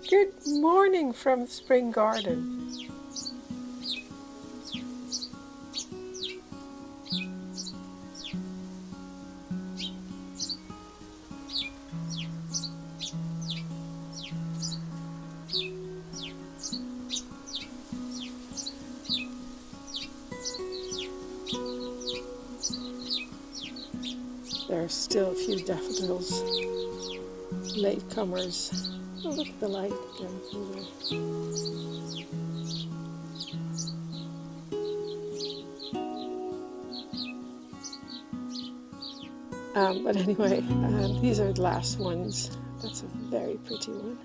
Good morning from the spring garden. There are still a few daffodils, latecomers. Oh, look at the light again through there. But anyway, these are the last ones. That's a very pretty one.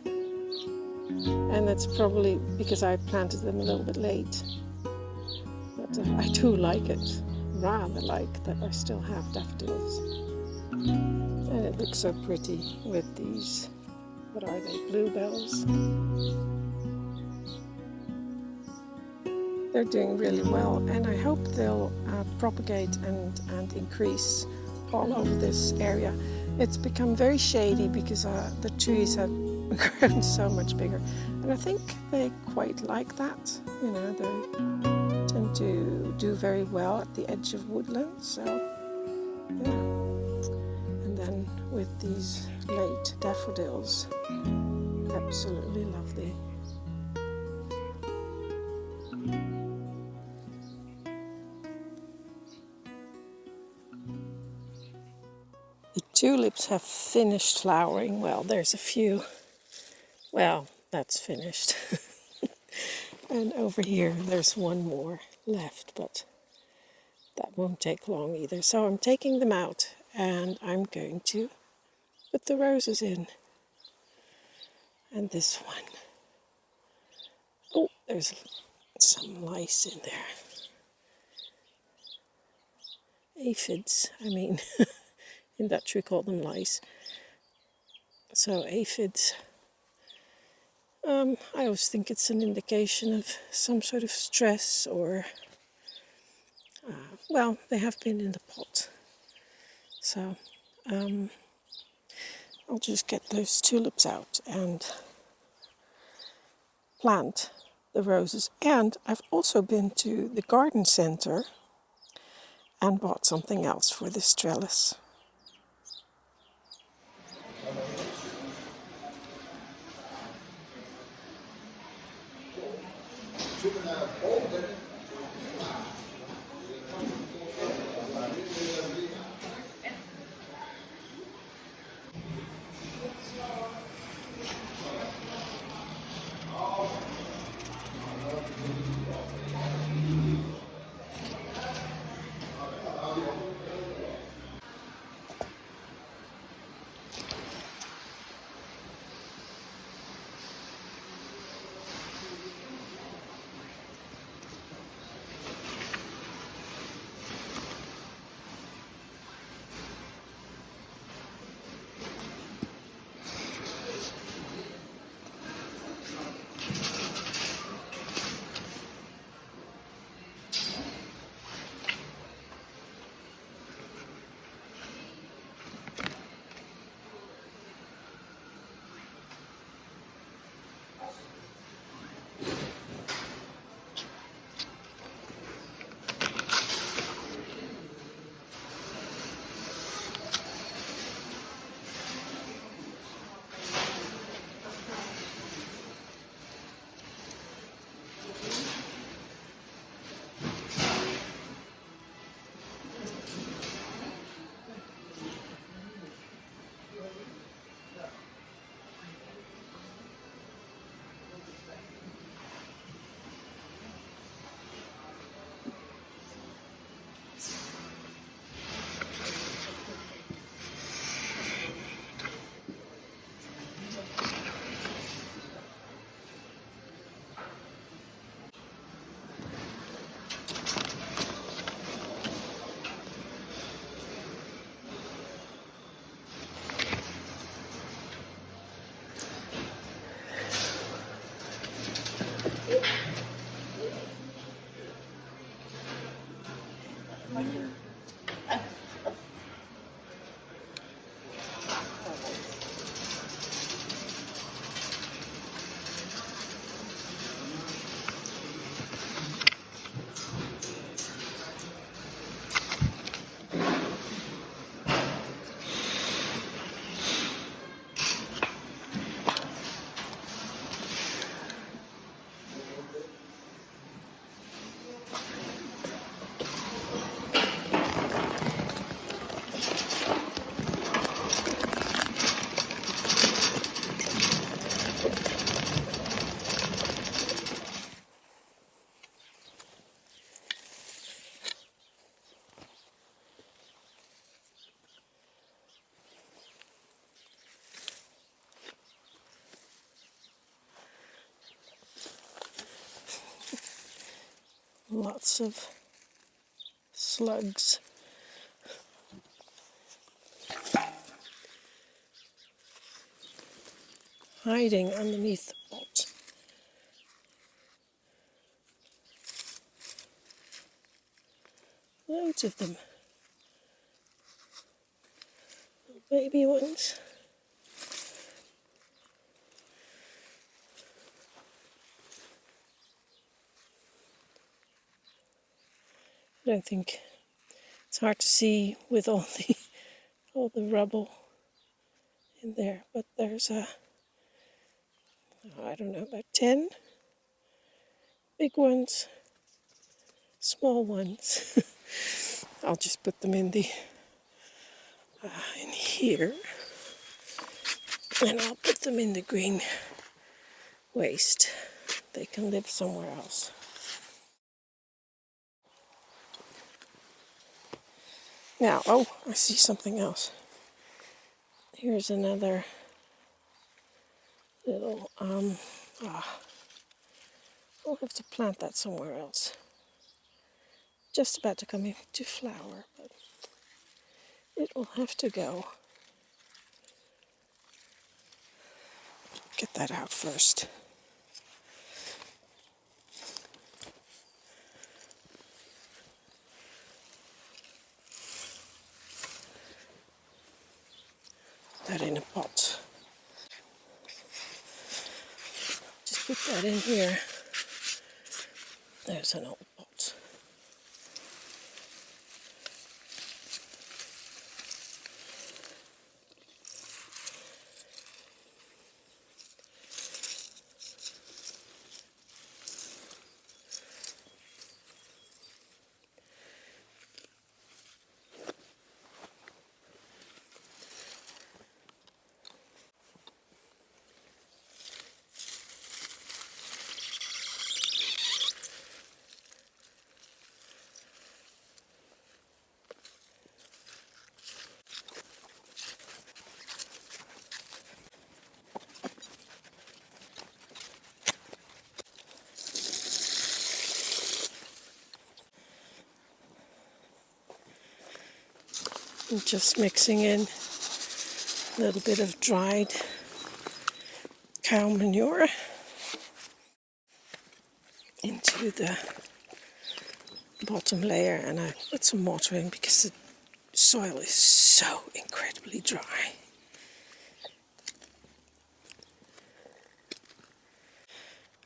And that's probably because I planted them a little bit late. But I do like it. Rather like that I still have daffodils. And it looks so pretty with these, what are they, bluebells? They're doing really well, and I hope they'll propagate and increase all over this area. It's become very shady because the trees have grown so much bigger, and I think they quite like that. You know, they tend to do very well at the edge of woodland, so yeah. And then with these late daffodils, absolutely lovely. The tulips have finished flowering. Well, there's a few. Well, that's finished. And over here, there's one more left, but that won't take long either. So I'm taking them out and I'm going to put the roses in. And this one. Oh, there's some lice in there. Aphids, I mean. In Dutch we call them lice. So aphids. I always think it's an indication of some sort of stress or, well, they have been in the pot. So I'll just get those tulips out and plant the roses. And I've also been to the garden center and bought something else for this trellis. Lots of slugs. Hiding underneath the pot. Loads of them. Little baby ones. I don't think it's hard to see with all the rubble in there, but there's I don't know, about 10 big ones, small ones. I'll just put them in in here, and I'll put them in the green waste. They can live somewhere else. Now, oh, I see something else. Here's another little, I'll have to plant that somewhere else. Just about to come into flower, but it will have to go. Get that out first. Put that in a pot. Just put that in here. There's an old pot. I'm just mixing in a little bit of dried cow manure into the bottom layer, and I put some water in because the soil is so incredibly dry.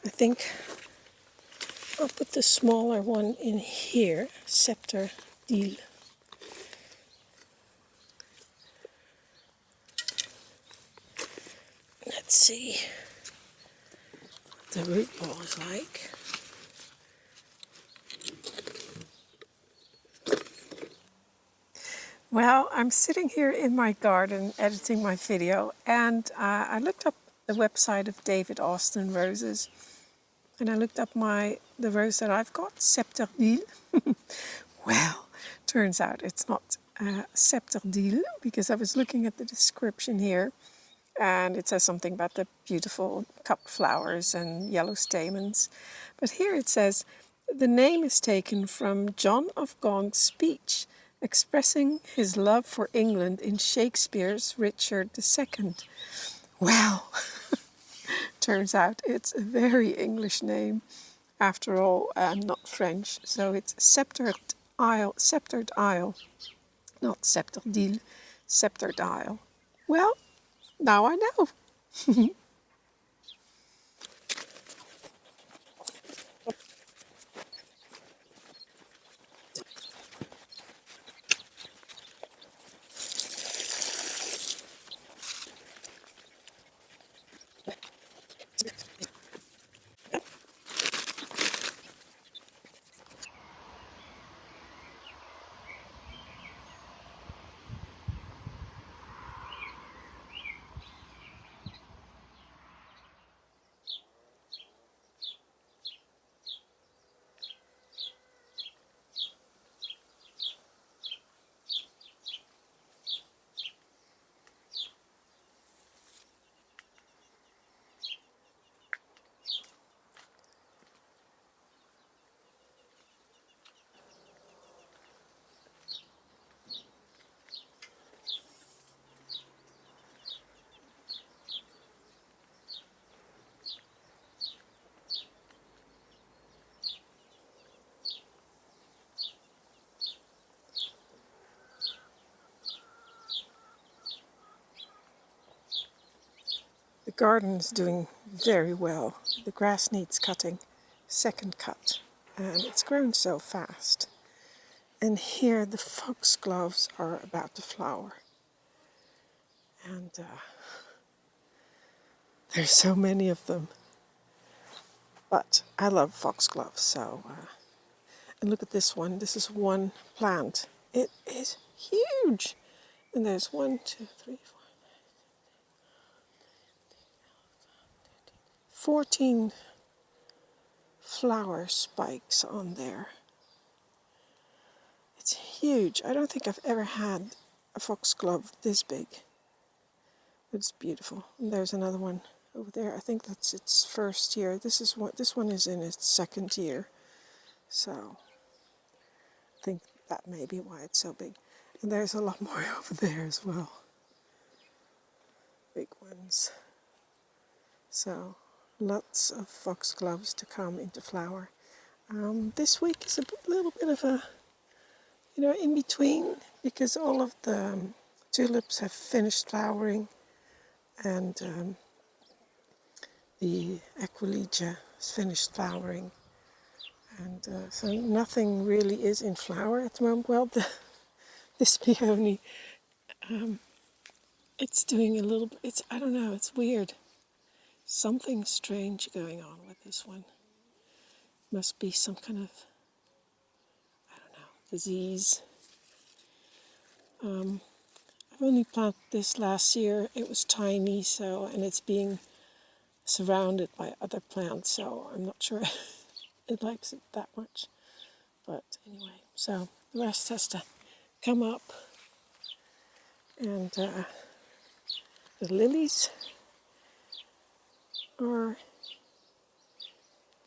I think I'll put the smaller one in here, Scepter Deal. Let's see what the root ball is like. Well, I'm sitting here in my garden editing my video, and I looked up the website of David Austin roses, and I looked up the rose that I've got, Scepter Deal. Well, turns out it's not Scepter Deal, because I was looking at the description here, and it says something about the beautiful cup flowers and yellow stamens. But here it says, the name is taken from John of Gaunt's speech, expressing his love for England in Shakespeare's Richard II. Well, turns out it's a very English name, after all, and not French. So it's Sceptered Isle, not Scepter Deal, Sceptered Isle. Well, now I know. garden is doing very well. The grass needs cutting, second cut, and it's grown so fast. And here the foxgloves are about to flower. And there's so many of them. But I love foxgloves, so... and look at this one. This is one plant. It is huge. And there's 1, 2, 3, 4, 14 flower spikes on there. It's huge. I don't think I've ever had a foxglove this big. It's beautiful. And there's another one over there. I think that's its first year. This one is in its second year. So I think that may be why it's so big. And there's a lot more over there as well. Big ones. So lots of foxgloves to come into flower. This week is a little bit of a, in between, because all of the tulips have finished flowering, and the equilegia has finished flowering, and so nothing really is in flower at the moment. Well, this peony, it's doing a little bit. I don't know. It's weird. Something strange going on with this one. Must be some kind of, I don't know, disease. I've only planted this last year. It was tiny, and it's being surrounded by other plants, so I'm not sure it likes it that much. But anyway, so the rest has to come up. And the lilies are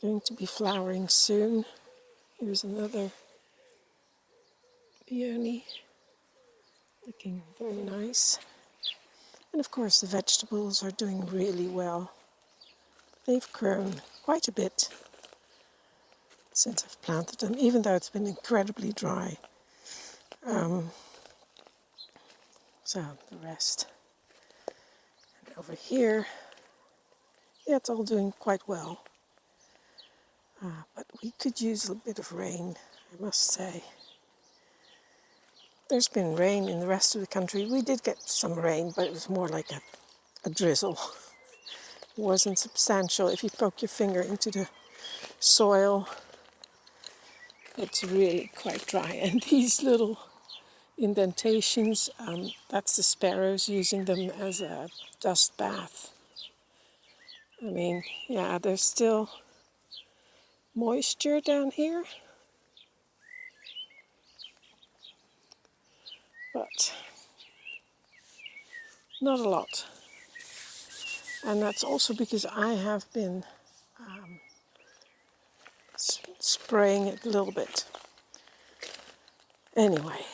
going to be flowering soon. Here's another peony, looking very nice. And of course the vegetables are doing really well. They've grown quite a bit since I've planted them, even though it's been incredibly dry. So the rest. And over here, yeah, it's all doing quite well. But we could use a bit of rain, I must say. There's been rain in the rest of the country. We did get some rain, but it was more like a drizzle. It wasn't substantial. If you poke your finger into the soil, it's really quite dry. And these little indentations, that's the sparrows using them as a dust bath. I mean, yeah, there's still moisture down here, but not a lot. And that's also because I have been spraying it a little bit. Anyway,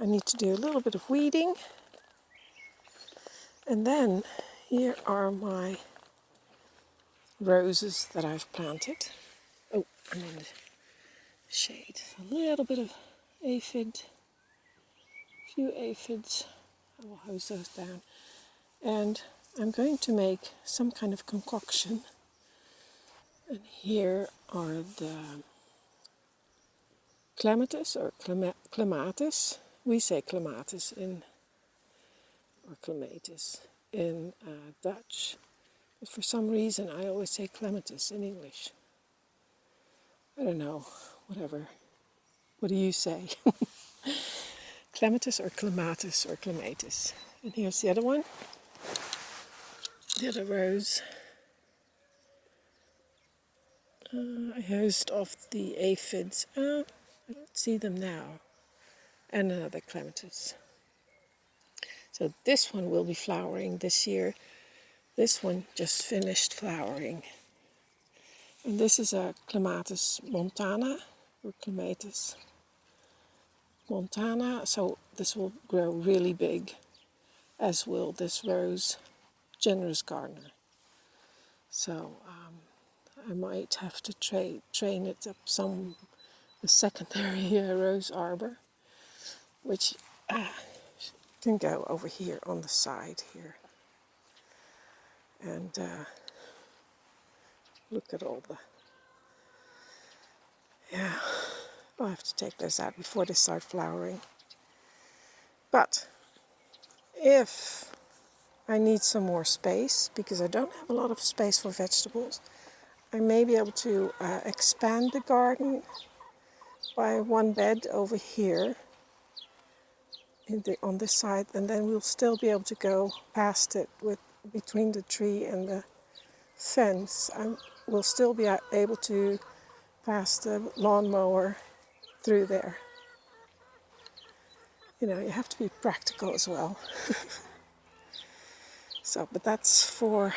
I need to do a little bit of weeding. And then here are my roses that I've planted. Oh, I'm in the shade. A little bit of aphid, a few aphids. I will hose those down. And I'm going to make some kind of concoction. And here are the clematis or clematis. We say clematis or clematis in Dutch. But for some reason I always say clematis in English. I don't know, whatever. What do you say? Clematis or clematis or clematis. And here's the other one. The other rose. I hosed off the aphids. I don't see them now. And another clematis. So this one will be flowering this year. This one just finished flowering. And this is a clematis montana, or clematis montana. So this will grow really big, as will this rose, generous gardener. So I might have to train it up a secondary rose arbor, which can go over here on the side here. And look at all the... Yeah, I'll have to take those out before they start flowering. But if I need some more space, because I don't have a lot of space for vegetables, I may be able to expand the garden by one bed over here on this side, and then we'll still be able to go past it between the tree and the fence. We'll still be able to pass the lawnmower through there. You know, you have to be practical as well. So, but that's for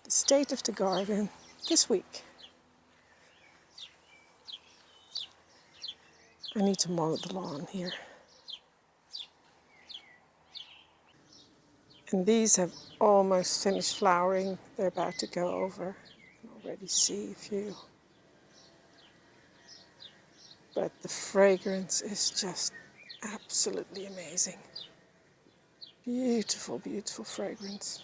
the state of the garden this week. I need to mow the lawn here. And these have almost finished flowering. They're about to go over. I can already see a few. But the fragrance is just absolutely amazing. Beautiful, beautiful fragrance.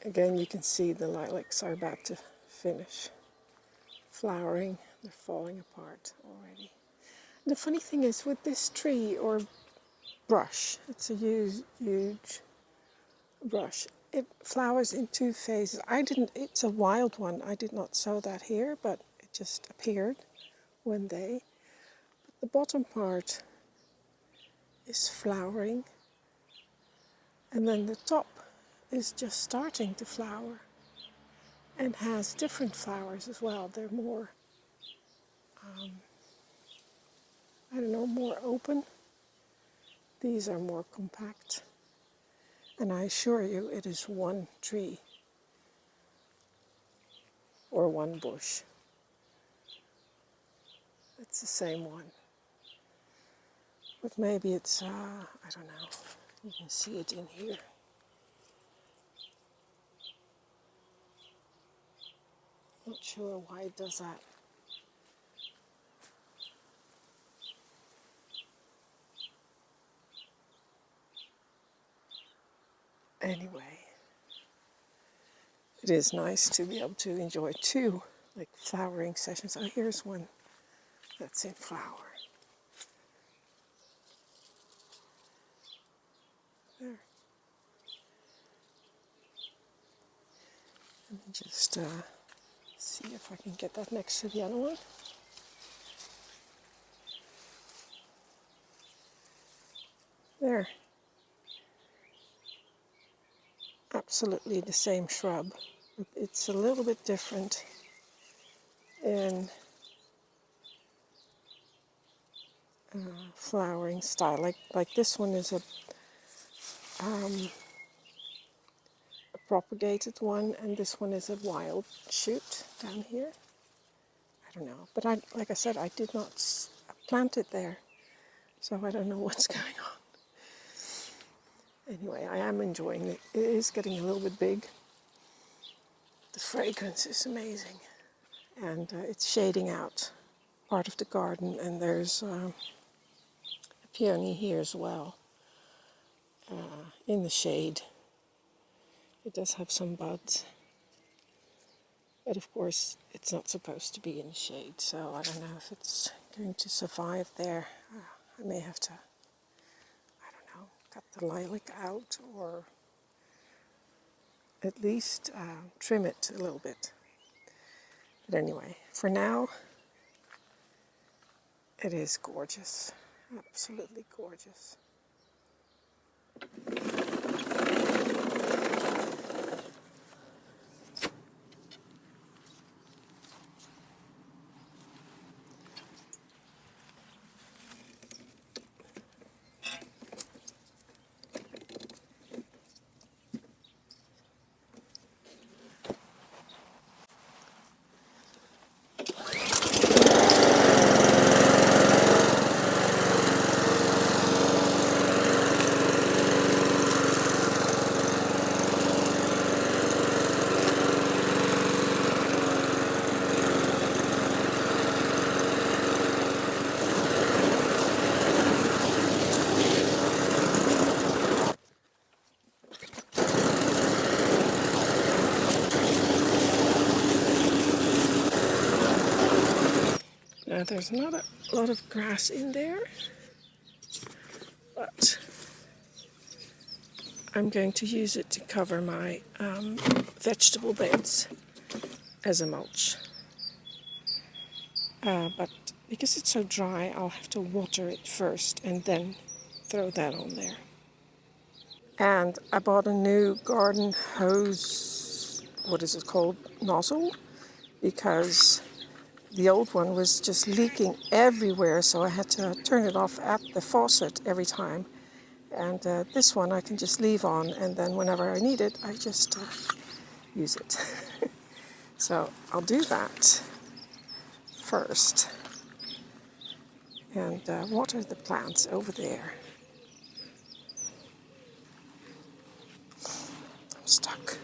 Again, you can see the lilacs are about to finish flowering. They're falling apart already. The funny thing is with this tree or brush, it's a huge brush. It flowers in two phases. It's a wild one. I did not sow that here, but it just appeared one day. The bottom part is flowering, and then the top is just starting to flower and has different flowers as well. They're more, more open. These are more compact. And I assure you, it is one tree or one bush. It's the same one. But maybe it's, I don't know, you can see it in here. Not sure why it does that. Anyway, it is nice to be able to enjoy two flowering sessions. Oh, here's one that's in flower. There. Let me just see if I can get that next to the other one. There. Absolutely the same shrub. It's a little bit different in flowering style. Like this one is a propagated one, and this one is a wild shoot down here. I don't know, but like I said, I did not plant it there, so I don't know what's going on. Anyway, I am enjoying it. It is getting a little bit big. The fragrance is amazing, and it's shading out part of the garden, and there's a peony here as well in the shade. It does have some buds, but of course it's not supposed to be in the shade, so I don't know if it's going to survive there. I may have to, cut the lilac out, or at least trim it a little bit. But anyway, for now, it is gorgeous, absolutely gorgeous. there's not a lot of grass in there, but I'm going to use it to cover my vegetable beds as a mulch. But because it's so dry, I'll have to water it first and then throw that on there. And I bought a new garden hose, what is it called, nozzle, because the old one was just leaking everywhere, so I had to turn it off at the faucet every time. And this one I can just leave on, and then whenever I need it, I just use it. So I'll do that first and water the plants over there. I'm stuck.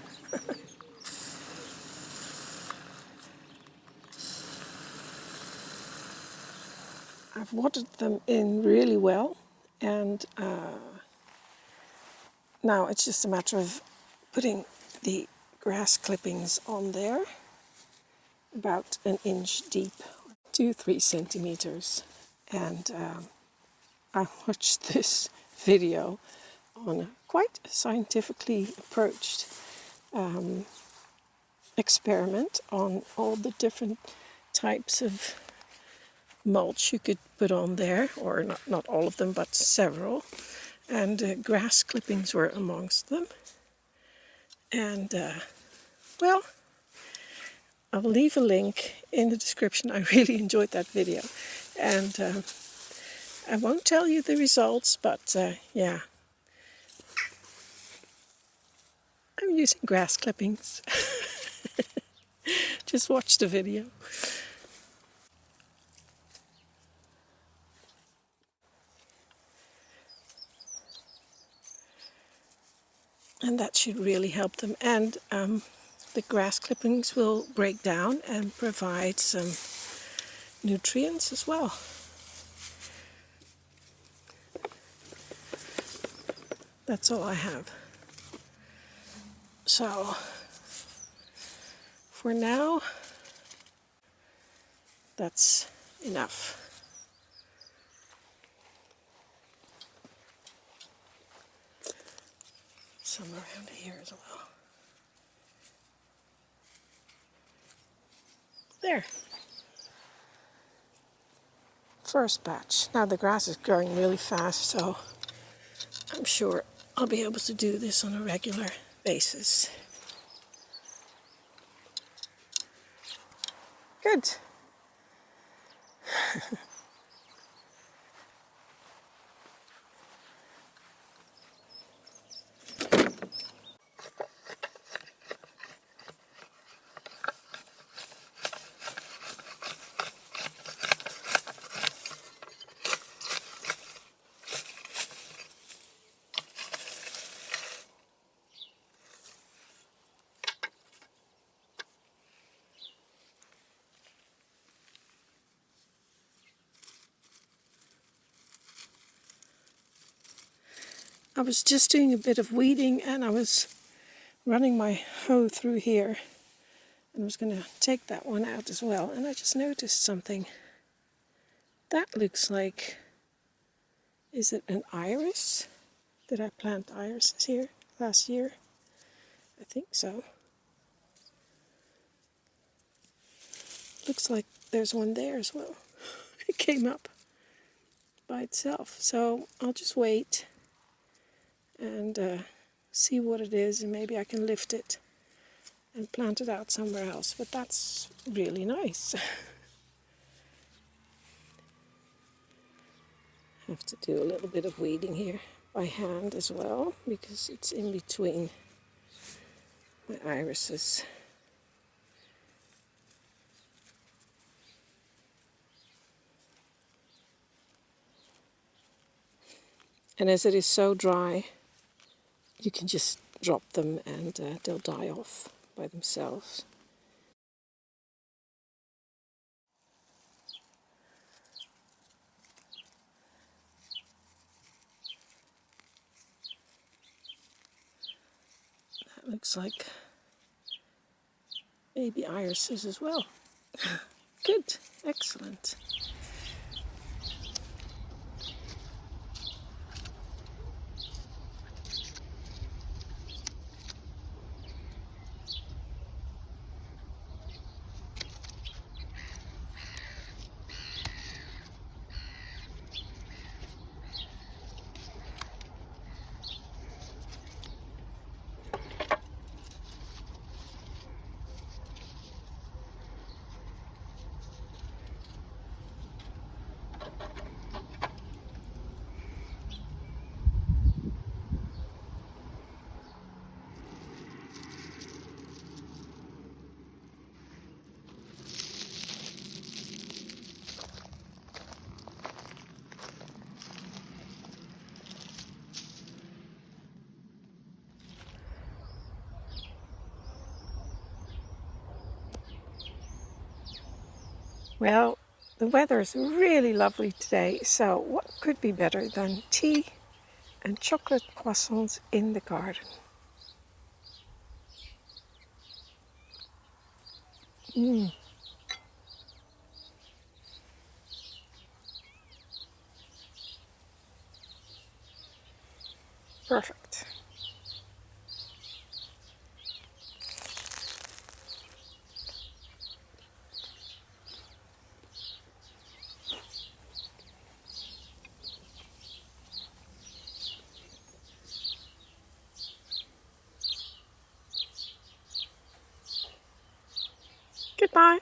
I've watered them in really well, and now it's just a matter of putting the grass clippings on there, about an inch deep, 2-3 centimeters. And I watched this video on a quite scientifically approached experiment on all the different types of mulch you could put on there, or not all of them, but several. And grass clippings were amongst them. And well, I'll leave a link in the description. I really enjoyed that video. And I won't tell you the results, but yeah. I'm using grass clippings. Just watch the video. And that should really help them. And the grass clippings will break down and provide some nutrients as well. That's all I have. So for now, that's enough. Some around here as well. There. First batch. Now the grass is growing really fast, so I'm sure I'll be able to do this on a regular basis. Good. I was just doing a bit of weeding, and I was running my hoe through here, and I was going to take that one out as well. And I just noticed something. That looks like, is it an iris? Did I plant irises here last year? I think so. Looks like there's one there as well. It came up by itself. So I'll just wait and see what it is, and maybe I can lift it and plant it out somewhere else. But that's really nice. I have to do a little bit of weeding here by hand as well, because it's in between my irises. And as it is so dry, you can just drop them and they'll die off by themselves. That looks like baby irises as well. Good, excellent. Well, the weather is really lovely today, so what could be better than tea and chocolate croissants in the garden? Perfect. Goodbye.